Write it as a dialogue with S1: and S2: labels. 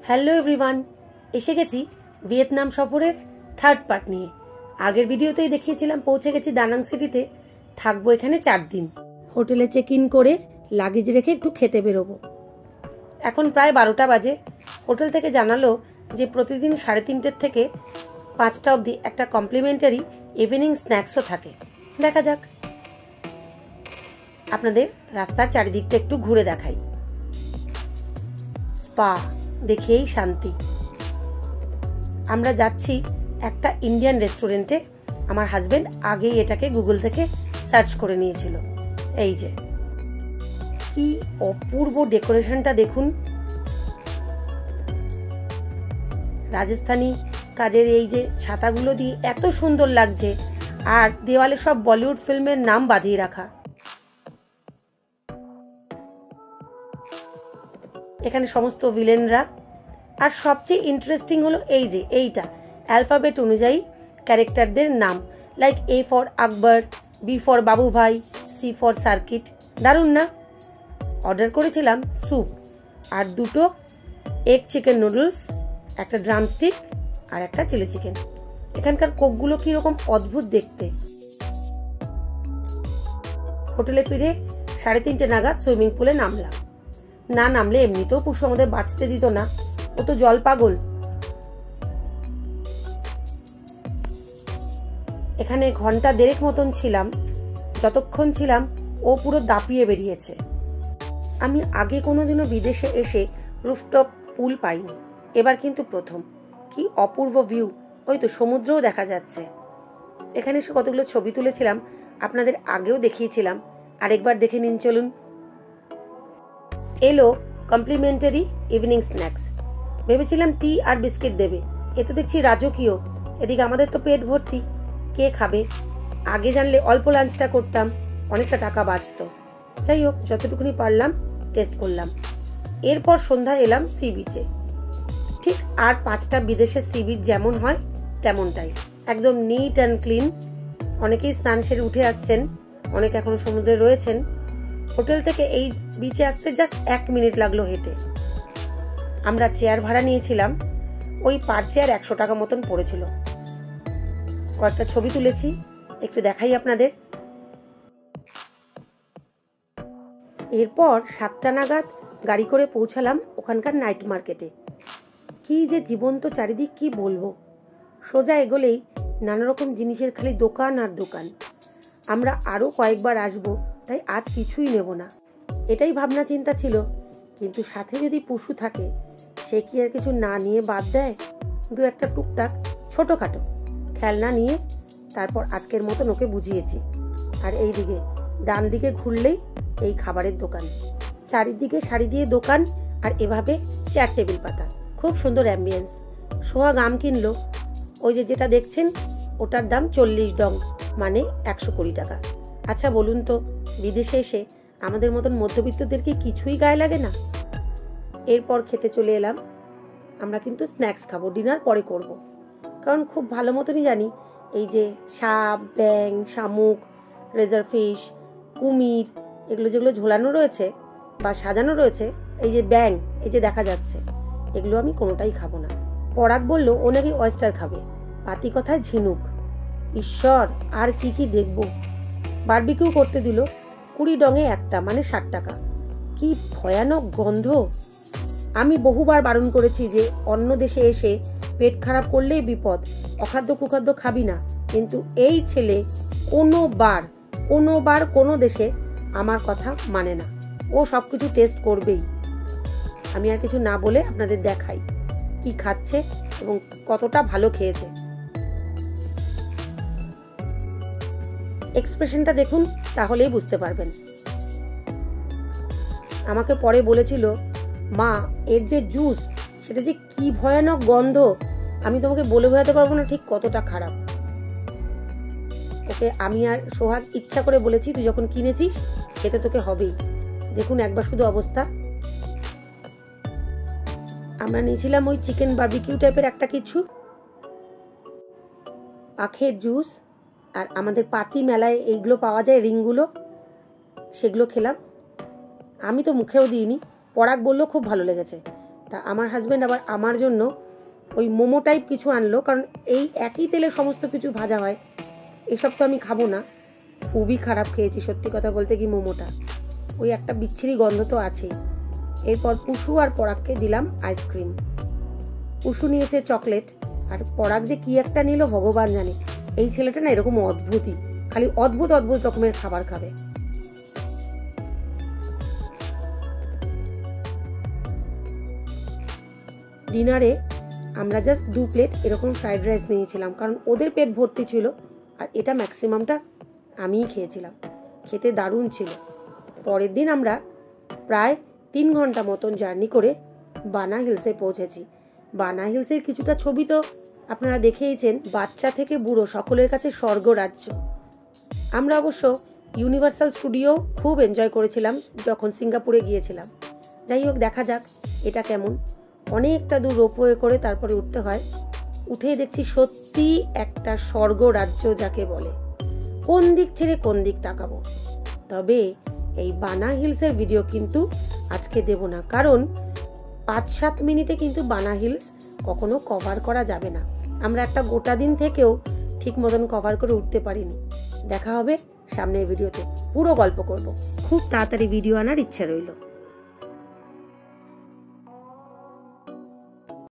S1: Hello everyone, এসে গেছি Vietnam সফরের থার্ড পার্ট নিয়ে। আগের ভিডিওতেই দেখিয়েছিলাম পৌঁছে গেছি দানাং সিটিতে, থাকবো এখানে 4 দিন। হোটেলে চেক ইন করে লাগেজ রেখে একটু খেতে বেরোবো। এখন প্রায় 12টা বাজে। হোটেল থেকে জানালো যে প্রতিদিন 3:30 থেকে 5টা অবধি একটা কমপ্লিমেন্টারি ইভিনিং স্ন্যাক্সও থাকে। দেখা যাক। আপনাদের রাস্তার চারিদিকটা একটু ঘুরে দেখাই। স্পা দেখেই শান্তি। আমরা যাচ্ছি একটা ইন্ডিয়ান রেস্টুরেন্টে। আমার হাজবেন্ড আগেই এটাকে গুগল থেকে সার্চ করে নিয়েছিল। এই যে কি অপূর্ব ডেকোরেশনটা দেখুন। রাজস্থানী কাজের এই যে ছাতাগুলো দিয়ে এত সুন্দর লাগছে, আর দেওয়ালে সব বলিউড ফিল্মের নাম বাঁধিয়ে রাখা। এখানে সমস্ত ভিলেনরা। আর সবচেয়ে ইন্টারেস্টিং হলো এই যে এইটা অ্যালফাবেট অনুযায়ী ক্যারেক্টারদের নাম, like A for Akbar, B for বাবু ভাই, C ফর সার্কিট। দারুণ না? অর্ডার করেছিলাম স্যুপ আর 2টো এগ চিকেন নুডলস, একটা ড্রামস্টিক আর একটা চিলি চিকেন। এখানকার কোকগুলো কিরকম অদ্ভুত দেখতে। হোটেলে ফিরে 3:30 নাগাদ সুইমিং পুলে নামলাম। না নামলে এমনিতেও পুষু আমাদের বাঁচতে দিত না, ও তো জল পাগল। এখানে ঘন্টা 1.5 মতন ছিলাম। যতক্ষণ ছিলাম ও পুরো দাপিয়ে বেরিয়েছে। আমি আগে কোনোদিনও বিদেশে এসে রুফটপ পুল পাইনি, এবার কিন্তু প্রথম। কি অপূর্ব ভিউ, ওই তো সমুদ্রও দেখা যাচ্ছে। এখানে এসে কতগুলো ছবি তুলেছিলাম, আপনাদের আগেও দেখিয়েছিলাম, আরেকবার দেখে নিন চলুন। এলো কমপ্লিমেন্টারি ইভিনিং স্ন্যাক্স। ভেবেছিলাম টি আর বিস্কিট দেবে, এ তো দেখছি রাজকীয়। এদিকে আমাদের তো পেট ভর্তি, কে খাবে? আগে জানলে অল্প লাঞ্চটা করতাম, অনেকটা টাকা বাঁচতো। যাই হোক, যতটুকুনি পারলাম টেস্ট করলাম। এরপর সন্ধ্যা এলাম সি বিচে। ঠিক আর 5টা বিদেশের সি বিচ যেমন হয় তেমনটাই, একদম নিট অ্যান্ড ক্লিন। অনেকেই স্নান সেরে উঠে আসছেন, অনেকে এখনো সমুদ্রে রয়েছেন। হোটেল থেকে এই বিচে আসতে জাস্ট 1 মিনিট লাগলো হেঁটে। আমরা চেয়ার ভাড়া নিয়েছিলাম, ওই পার চেয়ার 100 টাকা মতন পড়েছিল। কয়েকটা ছবি তুলেছি, একটু দেখাই আপনাদের। এরপর 7টা নাগাদ গাড়ি করে পৌঁছালাম ওখানকার নাইট মার্কেটে। কি যে জীবন্ত চারিদিক, কি বলবো। সোজা এগোলেই নানা রকম জিনিসের খালি দোকান আর দোকান। আমরা আরো কয়েকবার আসবো, তাই আজ কিছুই নেব না, এটাই ভাবনা চিন্তা ছিল। কিন্তু সাথে যদি পশু থাকে, সে কি আর কিছু না নিয়ে বাদ দেয়? 2-একটা টুকটাক ছোটখাটো খেলনা নিয়ে তারপর আজকের মতন ওকে বুঝিয়েছি। আর এই দিকে ডান দিকে ঘুরলেই এই খাবারের দোকান, চারিদিকে সারি দিয়ে দোকান, আর এভাবে চেয়ার টেবিল পাতা। খুব সুন্দর অ্যাম্বিয়েন্স। সোহাগ আম কিনলো। ওই যে যেটা দেখছেন ওটার দাম 40 ডং, মানে 120 টাকা। আচ্ছা বলুন তো, বিদেশে এসে আমাদের মতন মধ্যবিত্তদের কি কিছুই গায়ে লাগে না? এরপর খেতে চলে এলাম। আমরা কিন্তু স্ন্যাক্স খাবো, ডিনার পরে করব। কারণ খুব ভালো মতনই জানি এই যে সাপ, ব্যাং, শামুক, রেজার ফিশ, কুমির, এগুলো যেগুলো ঝোলানো রয়েছে বা সাজানো রয়েছে, এই যে ব্যাং, এই যে দেখা যাচ্ছে, এগুলো আমি কোনোটাই খাবো না। পরাগ বলল ও নাকি অয়েস্টার খাবে, পাতি কথায় ঝিনুক। ঈশ্বর, আর কি কি দেখবো। বারবিকিউ করতে দিল, 20 ডঙে একটা, মানে 60 টাকা। কি ভয়ানক গন্ধ। আমি বহুবার বারণ করেছি যে অন্য দেশে এসে পেট খারাপ করলেই বিপদ, অখাদ্য কুখাদ্য খাবি না। কিন্তু এই ছেলে কোনোবার কোনো দেশে আমার কথা মানে না। ও সবকিছু টেস্ট করবেই। আমি আর কিছু না বলে আপনাদের দেখাই কি খাচ্ছে এবং কতটা ভালো খেয়েছে। এক্সপ্রেশনটা দেখুন, তাহলেই বুঝতে পারবেন। আমাকে পরে বলেছিল, মা এর যে জুস, সেটা যে কি ভয়ানক গন্ধ, আমি তোমাকে বলে বোঝাতে পারবো না ঠিক কতটা খারাপ। ওকে আমি আর সোহাগ ইচ্ছা করে বলেছি, তুই যখন কিনেছিস খেতে তোকে হবেই। দেখুন একবার শুধু অবস্থা। আমরা নিয়েছিলাম ওই চিকেন বারবিকিউ টাইপের একটা কিছু, আখের জুস, আর আমাদের পাতি মেলায় এইগুলো পাওয়া যায় রিংগুলো, সেগুলো খেলাম। আমি তো মুখেও দিইনি, পরাগ বললো খুব ভালো লেগেছে। তা আমার হাজব্যান্ড আবার আমার জন্য ওই মোমো টাইপ কিছু আনলো, কারণ এই একই তেলে সমস্ত কিছু ভাজা হয়, এসব তো আমি খাবো না। খুবই খারাপ খেয়েছি সত্যি কথা বলতে কি মোমোটা, ওই একটা বিচ্ছিরি গন্ধ তো আছেই। এরপর পুষু আর পরাগকে দিলাম আইসক্রিম। পুষু নিয়েছে চকলেট, আর পরাগ যে কি একটা নিল ভগবান জানে। এই ছেলেটা না এরকম অদ্ভুতই, খালি অদ্ভুত অদ্ভুত রকমের খাবার খাবে। ডিনারে আমরা জাস্ট 2 প্লেট এরকম ফ্রাইড রাইস নিয়েছিলাম, কারণ ওদের পেট ভর্তি ছিল, আর এটা ম্যাক্সিমামটা আমিই খেয়েছিলাম। খেতে দারুণ ছিল। পরের দিন আমরা প্রায় 3 ঘন্টা মতন জার্নি করে বানা হিলসে পৌঁছেছি। বানা হিলসের কিছুটা ছবি তো আপনারা দেখেইছেন, বাচ্চা থেকে বুড়ো সকলের কাছে স্বর্গরাজ্য। আমরা অবশ্য ইউনিভার্সাল স্টুডিও খুব এনজয় করেছিলাম যখন সিঙ্গাপুরে গিয়েছিলাম। যাই হোক, দেখা যাক এটা কেমন। অনেকটা দূর রোপওয়ে করে তারপরে উঠতে হয়। উঠেই দেখছি সত্যি একটা স্বর্গরাজ্য যাকে বলে। কোন দিক ছেড়ে কোন দিক তাকাবো। তবে এই বানা হিলসের ভিডিও কিন্তু আজকে দেব না, কারণ 5-7 মিনিটে কিন্তু বানা হিলস কখনো কভার করা যাবে না। আমরা একটা গোটা দিন থেকেও ঠিক মতন কভার করে উঠতে পারিনি। দেখা হবে সামনের ভিডিওতে, পুরো গল্প করব। খুব তাড়াতাড়ি ভিডিও আনার ইচ্ছা রইল।